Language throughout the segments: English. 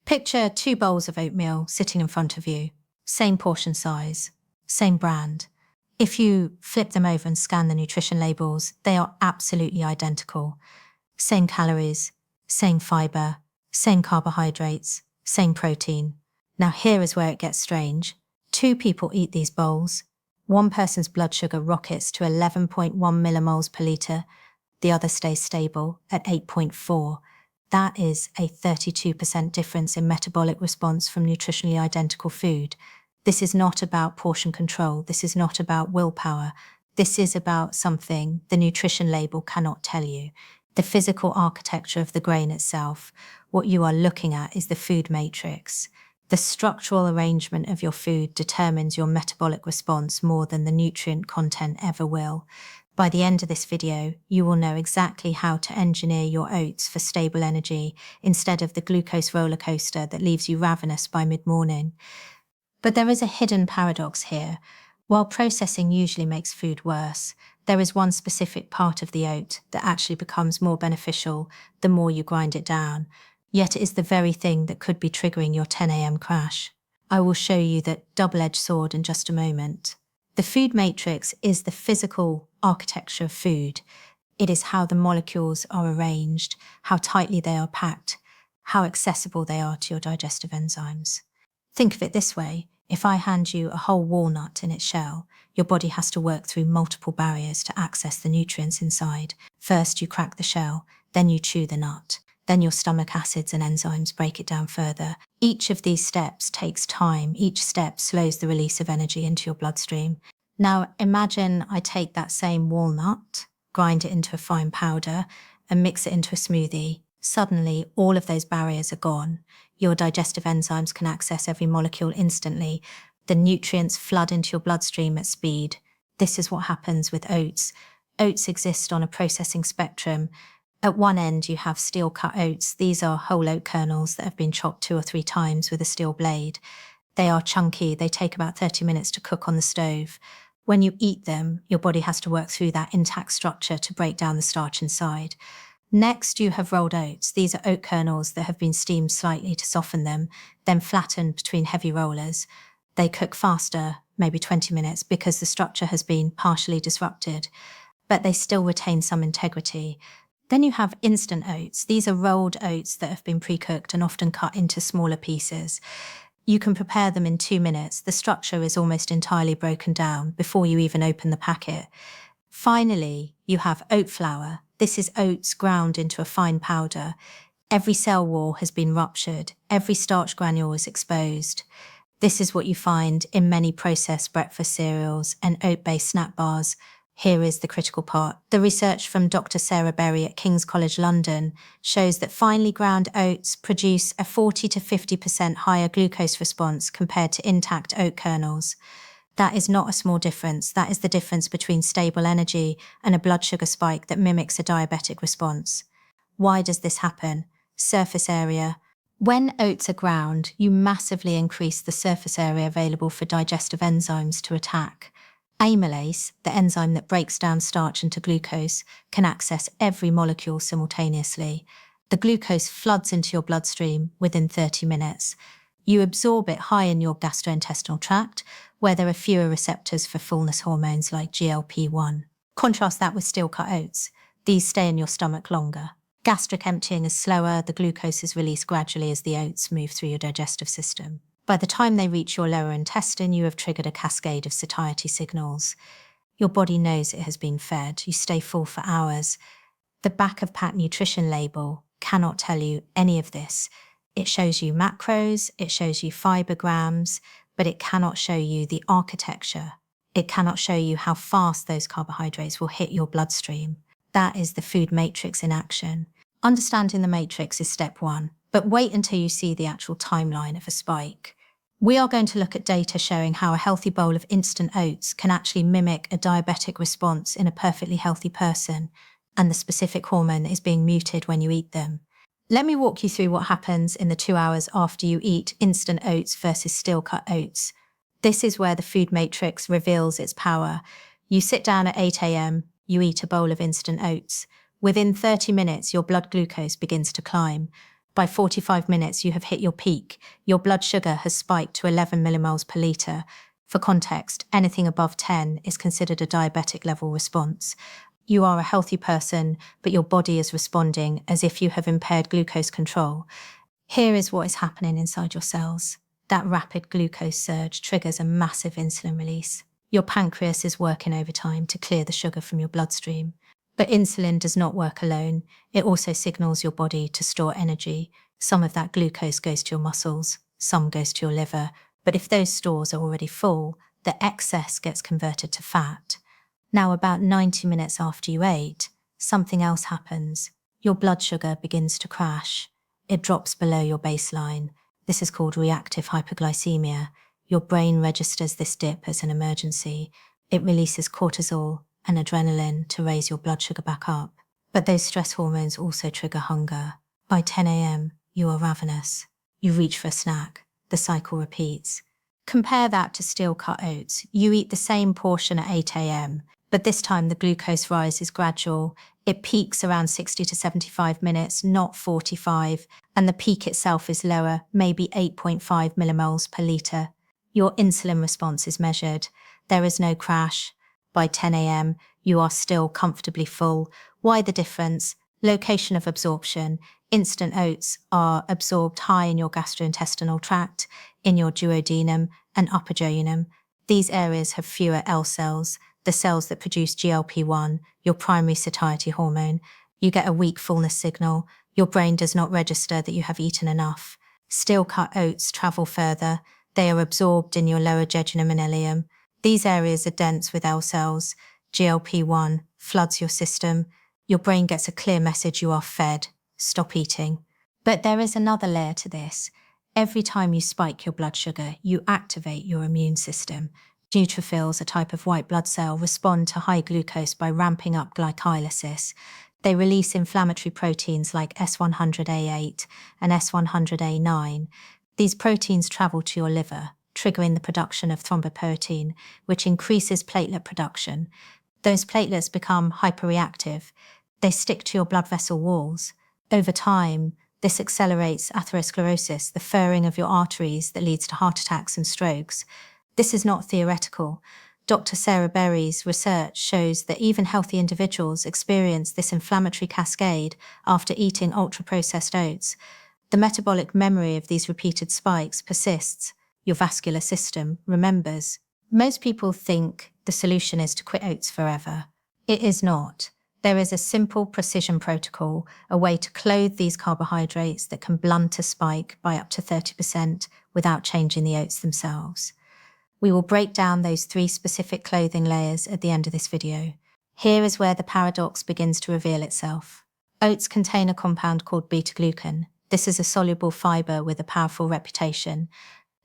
Picture 2 bowls of oatmeal sitting in front of you. Same portion size, same brand. If you flip them over and scan the nutrition labels, they are absolutely identical. Same calories, same fiber, same carbohydrates, same protein. Now here is where it gets strange. 2 people eat these bowls. One person's blood sugar rockets to 11.1 millimoles per litre. The other stays stable at 8.4. That is a 32% difference in metabolic response from nutritionally identical food. This is not about portion control. This is not about willpower. This is about something the nutrition label cannot tell you. The physical architecture of the grain itself. What you are looking at is the food matrix. The structural arrangement of your food determines your metabolic response more than the nutrient content ever will. By the end of this video, you will know exactly how to engineer your oats for stable energy instead of the glucose roller coaster that leaves you ravenous by mid-morning. But there is a hidden paradox here. While processing usually makes food worse, there is one specific part of the oat that actually becomes more beneficial the more you grind it down. Yet it is the very thing that could be triggering your 10 a.m. crash. I will show you that double-edged sword in just a moment. The food matrix is the physical architecture of food. It is how the molecules are arranged, how tightly they are packed, how accessible they are to your digestive enzymes. Think of it this way. If I hand you a whole walnut in its shell, your body has to work through multiple barriers to access the nutrients inside. First, you crack the shell, then you chew the nut. Then your stomach acids and enzymes break it down further. Each of these steps takes time. Each step slows the release of energy into your bloodstream. Now imagine I take that same walnut, grind it into a fine powder, and mix it into a smoothie. Suddenly, all of those barriers are gone. Your digestive enzymes can access every molecule instantly. The nutrients flood into your bloodstream at speed. This is what happens with oats. Oats exist on a processing spectrum. At one end, you have steel-cut oats. These are whole oat kernels that have been chopped 2 or 3 times with a steel blade. They are chunky. They take about 30 minutes to cook on the stove. When you eat them, your body has to work through that intact structure to break down the starch inside. Next, you have rolled oats. These are oat kernels that have been steamed slightly to soften them, then flattened between heavy rollers. They cook faster, maybe 20 minutes, because the structure has been partially disrupted, but they still retain some integrity. Then you have instant oats. These are rolled oats that have been pre-cooked and often cut into smaller pieces. You can prepare them in 2 minutes. The structure is almost entirely broken down before you even open the packet. Finally, you have oat flour. This is oats ground into a fine powder. Every cell wall has been ruptured. Every starch granule is exposed. This is what you find in many processed breakfast cereals and oat-based snack bars. Here is the critical part. The research from Dr. Sarah Berry at King's College London shows that finely ground oats produce a 40 to 50% higher glucose response compared to intact oat kernels. That is not a small difference. That is the difference between stable energy and a blood sugar spike that mimics a diabetic response. Why does this happen? Surface area. When oats are ground, you massively increase the surface area available for digestive enzymes to attack. Amylase, the enzyme that breaks down starch into glucose, can access every molecule simultaneously. The glucose floods into your bloodstream within 30 minutes. You absorb it high in your gastrointestinal tract, where there are fewer receptors for fullness hormones like GLP-1. Contrast that with steel-cut oats. These stay in your stomach longer. Gastric emptying is slower. The glucose is released gradually as the oats move through your digestive system. By the time they reach your lower intestine, you have triggered a cascade of satiety signals. Your body knows it has been fed. You stay full for hours. The back of pack nutrition label cannot tell you any of this. It shows you macros, it shows you fiber grams, but it cannot show you the architecture. It cannot show you how fast those carbohydrates will hit your bloodstream. That is the food matrix in action. Understanding the matrix is step 1, but wait until you see the actual timeline of a spike. We are going to look at data showing how a healthy bowl of instant oats can actually mimic a diabetic response in a perfectly healthy person, and the specific hormone that is being muted when you eat them. Let me walk you through what happens in the 2 hours after you eat instant oats versus steel-cut oats. This is where the food matrix reveals its power. You sit down at 8 a.m., you eat a bowl of instant oats. Within 30 minutes, your blood glucose begins to climb. By 45 minutes, you have hit your peak. Your blood sugar has spiked to 11 millimoles per litre. For context, anything above 10 is considered a diabetic level response. You are a healthy person, but your body is responding as if you have impaired glucose control. Here is what is happening inside your cells. That rapid glucose surge triggers a massive insulin release. Your pancreas is working overtime to clear the sugar from your bloodstream. But insulin does not work alone. It also signals your body to store energy. Some of that glucose goes to your muscles, some goes to your liver. But if those stores are already full, the excess gets converted to fat. Now, about 90 minutes after you ate, something else happens. Your blood sugar begins to crash. It drops below your baseline. This is called reactive hypoglycemia. Your brain registers this dip as an emergency. It releases cortisol and adrenaline to raise your blood sugar back up. But those stress hormones also trigger hunger. By 10 a.m., you are ravenous. You reach for a snack. The cycle repeats. Compare that to steel-cut oats. You eat the same portion at 8 a.m., but this time the glucose rise is gradual. It peaks around 60 to 75 minutes, not 45, and the peak itself is lower, maybe 8.5 millimoles per litre. Your insulin response is measured. There is no crash. By 10 a.m., you are still comfortably full. Why the difference? Location of absorption. Instant oats are absorbed high in your gastrointestinal tract, in your duodenum and upper duodenum. These areas have fewer L cells, the cells that produce GLP-1, your primary satiety hormone. You get a weak fullness signal. Your brain does not register that you have eaten enough. Steel-cut oats travel further. They are absorbed in your lower jejunum and ileum. These areas are dense with L cells. GLP-1 floods your system. Your brain gets a clear message you are fed. Stop eating. But there is another layer to this. Every time you spike your blood sugar, you activate your immune system. Neutrophils, a type of white blood cell, respond to high glucose by ramping up glycolysis. They release inflammatory proteins like S100A8 and S100A9. These proteins travel to your liver, triggering the production of thrombopoietin, which increases platelet production. Those platelets become hyperreactive. They stick to your blood vessel walls. Over time, this accelerates atherosclerosis, the furring of your arteries that leads to heart attacks and strokes. This is not theoretical. Dr. Sarah Berry's research shows that even healthy individuals experience this inflammatory cascade after eating ultra-processed oats. The metabolic memory of these repeated spikes persists. Your vascular system remembers. Most people think the solution is to quit oats forever. It is not. There is a simple precision protocol, a way to clothe these carbohydrates that can blunt a spike by up to 30% without changing the oats themselves. We will break down those 3 specific clothing layers at the end of this video. Here is where the paradox begins to reveal itself. Oats contain a compound called beta-glucan. This is a soluble fiber with a powerful reputation.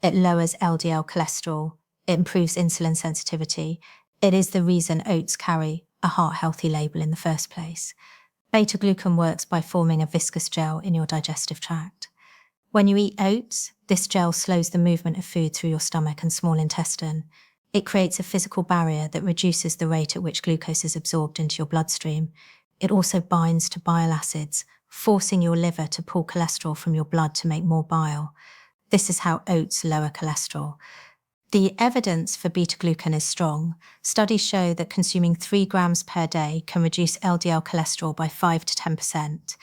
It lowers LDL cholesterol. It improves insulin sensitivity. It is the reason oats carry a heart-healthy label in the first place. Beta-glucan works by forming a viscous gel in your digestive tract. When you eat oats, this gel slows the movement of food through your stomach and small intestine. It creates a physical barrier that reduces the rate at which glucose is absorbed into your bloodstream. It also binds to bile acids, forcing your liver to pull cholesterol from your blood to make more bile. This is how oats lower cholesterol. The evidence for beta-glucan is strong. Studies show that consuming 3 grams per day can reduce LDL cholesterol by 5 to 10%.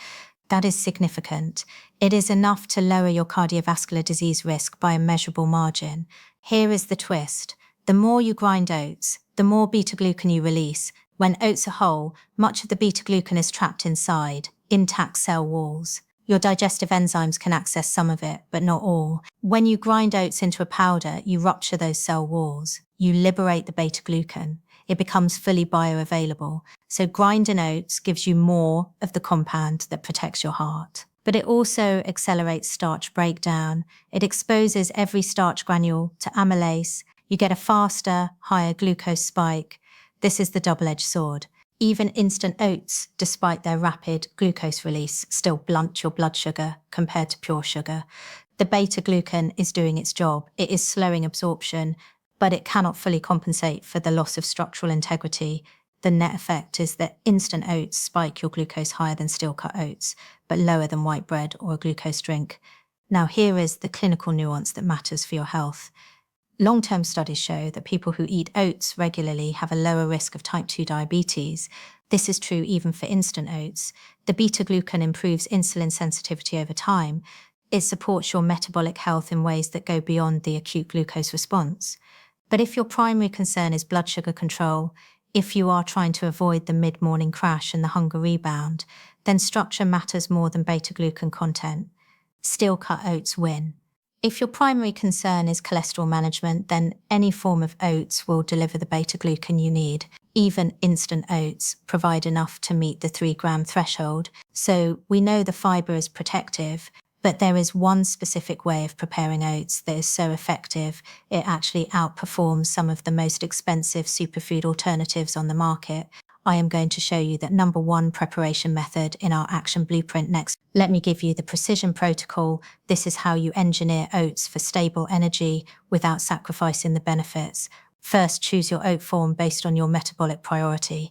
That is significant. It is enough to lower your cardiovascular disease risk by a measurable margin. Here is the twist. The more you grind oats, the more beta-glucan you release. When oats are whole, much of the beta-glucan is trapped inside intact cell walls. Your digestive enzymes can access some of it, but not all. When you grind oats into a powder, you rupture those cell walls. You liberate the beta-glucan. It becomes fully bioavailable. So grinding oats gives you more of the compound that protects your heart. But it also accelerates starch breakdown. It exposes every starch granule to amylase. You get a faster, higher glucose spike. This is the double-edged sword. Even instant oats, despite their rapid glucose release, still blunt your blood sugar compared to pure sugar. The beta-glucan is doing its job. It is slowing absorption, but it cannot fully compensate for the loss of structural integrity. The net effect is that instant oats spike your glucose higher than steel-cut oats, but lower than white bread or a glucose drink. Now, here is the clinical nuance that matters for your health. Long-term studies show that people who eat oats regularly have a lower risk of type 2 diabetes. This is true even for instant oats. The beta-glucan improves insulin sensitivity over time. It supports your metabolic health in ways that go beyond the acute glucose response. But if your primary concern is blood sugar control, if you are trying to avoid the mid-morning crash and the hunger rebound, then structure matters more than beta-glucan content. Steel-cut oats win. If your primary concern is cholesterol management, then any form of oats will deliver the beta-glucan you need. Even instant oats provide enough to meet the 3-gram threshold, so we know the fiber is protective, but there is one specific way of preparing oats that is so effective, it actually outperforms some of the most expensive superfood alternatives on the market. I am going to show you that number 1 preparation method in our action blueprint next. Let me give you the precision protocol. This is how you engineer oats for stable energy without sacrificing the benefits. First, choose your oat form based on your metabolic priority.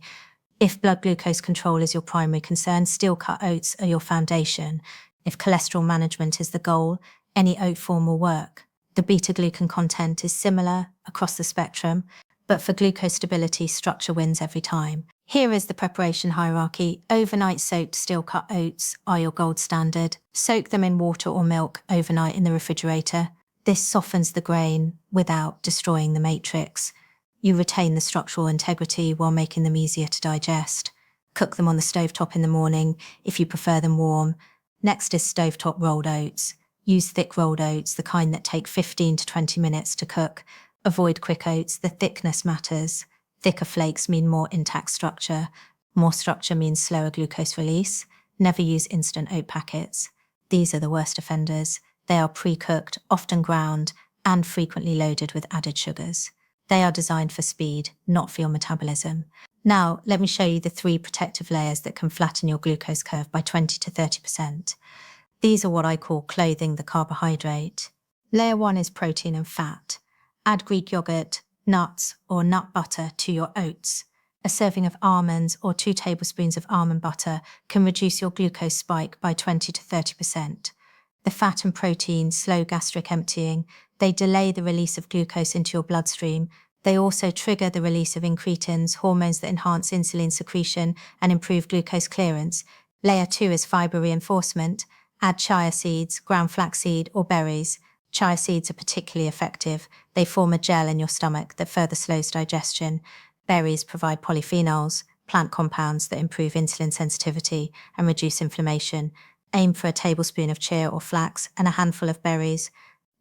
If blood glucose control is your primary concern, steel-cut oats are your foundation. If cholesterol management is the goal, any oat form will work. The beta-glucan content is similar across the spectrum, but for glucose stability, structure wins every time. Here is the preparation hierarchy. Overnight soaked steel-cut oats are your gold standard. Soak them in water or milk overnight in the refrigerator. This softens the grain without destroying the matrix. You retain the structural integrity while making them easier to digest. Cook them on the stovetop in the morning if you prefer them warm. Next is stovetop rolled oats. Use thick rolled oats, the kind that take 15 to 20 minutes to cook. Avoid quick oats, the thickness matters. Thicker flakes mean more intact structure. More structure means slower glucose release. Never use instant oat packets. These are the worst offenders. They are pre-cooked, often ground, and frequently loaded with added sugars. They are designed for speed, not for your metabolism. Now, let me show you the 3 protective layers that can flatten your glucose curve by 20 to 30%. These are what I call clothing the carbohydrate. Layer 1 is protein and fat. Add Greek yogurt, nuts, or nut butter to your oats. A serving of almonds or 2 tablespoons of almond butter can reduce your glucose spike by 20 to 30%. The fat and protein slow gastric emptying. They delay the release of glucose into your bloodstream. They also trigger the release of incretins, hormones that enhance insulin secretion and improve glucose clearance. Layer 2 is fiber reinforcement. Add chia seeds, ground flaxseed, or berries. Chia seeds are particularly effective. They form a gel in your stomach that further slows digestion. Berries provide polyphenols, plant compounds that improve insulin sensitivity and reduce inflammation. Aim for a tablespoon of chia or flax and a handful of berries.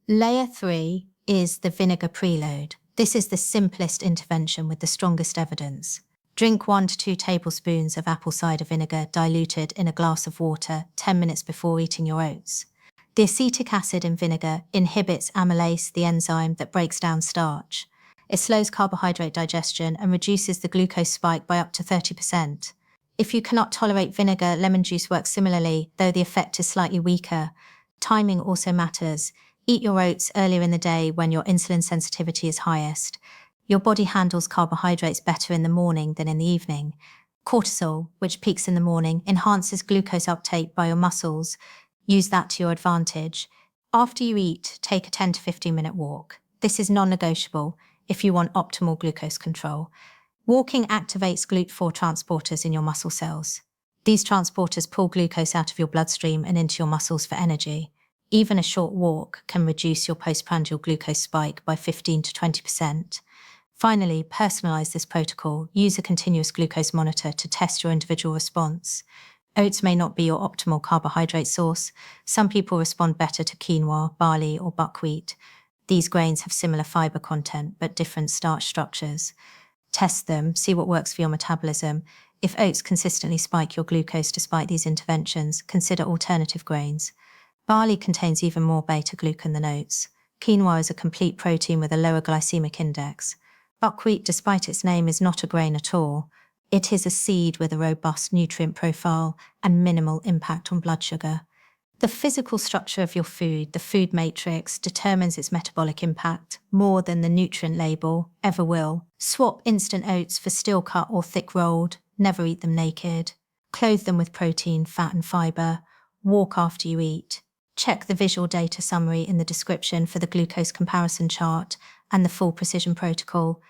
Layer 3 is the vinegar preload. This is the simplest intervention with the strongest evidence. Drink 1 to 2 tablespoons of apple cider vinegar diluted in a glass of water 10 minutes before eating your oats. The acetic acid in vinegar inhibits amylase, the enzyme that breaks down starch. It slows carbohydrate digestion and reduces the glucose spike by up to 30%. If you cannot tolerate vinegar, lemon juice works similarly, though the effect is slightly weaker. Timing also matters. Eat your oats earlier in the day when your insulin sensitivity is highest. Your body handles carbohydrates better in the morning than in the evening. Cortisol, which peaks in the morning, enhances glucose uptake by your muscles. Use that to your advantage. After you eat, take a 10 to 15-minute walk. This is non-negotiable if you want optimal glucose control. Walking activates GLUT4 transporters in your muscle cells. These transporters pull glucose out of your bloodstream and into your muscles for energy. Even a short walk can reduce your postprandial glucose spike by 15 to 20%. Finally, personalize this protocol. Use a continuous glucose monitor to test your individual response. Oats may not be your optimal carbohydrate source. Some people respond better to quinoa, barley, or buckwheat. These grains have similar fiber content but different starch structures. Test them, see what works for your metabolism. If oats consistently spike your glucose despite these interventions, consider alternative grains. Barley contains even more beta-glucan than oats. Quinoa is a complete protein with a lower glycemic index. Buckwheat, despite its name, is not a grain at all. It is a seed with a robust nutrient profile and minimal impact on blood sugar. The physical structure of your food, the food matrix, determines its metabolic impact more than the nutrient label ever will. Swap instant oats for steel cut or thick rolled. Never eat them naked. Clothe them with protein, fat and fibre. Walk after you eat. Check the visual data summary in the description for the glucose comparison chart and the full precision protocol.